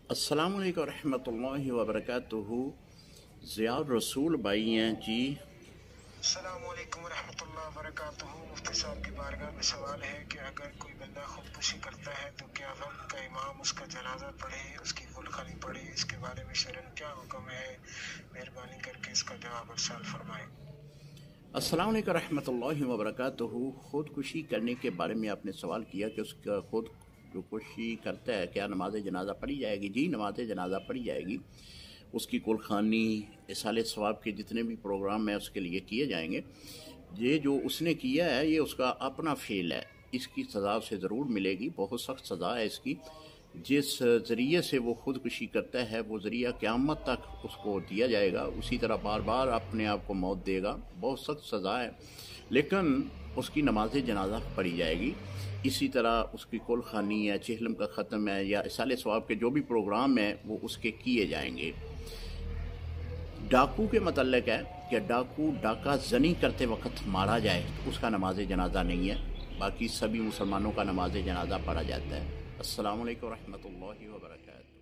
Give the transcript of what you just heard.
अस्सलाम वालेकुम रहमतुल्लाहि व बरकातुहू। ज़िया रसूल भाई हैं जी। अस्सलामु अलैकुम रहमतुल्लाहि व बरकातुहू। मुफ्ती साहब की बारगाह में सवाल है कि अगर कोई बंदा खुदकुशी करता है तो क्या वक्त का इमाम उसका जनाजा पढ़े, उसकी गुलखानी पढ़े? इसके बारे में शरन क्या हुक्म है? मेहरबानी करके इसका जवाब इरशाद फरमाएं। अस्सलाम वालेकुम रहमतुल्लाहि व बरकातुहू। खुदकुशी करने के बारे में आपने सवाल किया कि उसका खुदकुशी करता है क्या नमाज जनाजा पढ़ी जाएगी? जी, नमाज जनाजा पढ़ी जाएगी। उसकी कुलखानी, इसाले सवाब के जितने भी प्रोग्राम हैं उसके लिए किए जाएंगे। ये जो उसने किया है ये उसका अपना फेल है, इसकी सज़ा उसे ज़रूर मिलेगी, बहुत सख्त सज़ा है इसकी। जिस ज़रिए से वो खुदकुशी करता है वो ज़रिया क़यामत तक उसको दिया जाएगा, उसी तरह बार बार अपने आप को मौत देगा, बहुत सख्त सज़ा है। लेकिन उसकी नमाज जनाजा पढ़ी जाएगी। इसी तरह उसकी कुलखानी है, चिहलम का ख़त्म है या इसाले सवाब के जो भी प्रोग्राम हैं वो उसके किए जाएंगे। डाकू के मतलब है कि डाकू डाका जनी करते वक्त मारा जाए तो उसका नमाज जनाजा नहीं है, बाकी सभी मुसलमानों का नमाज जनाजा पढ़ा जाता है। अस्सलामु अलैकुम रहमतुल्लाहि व बरकातुहू।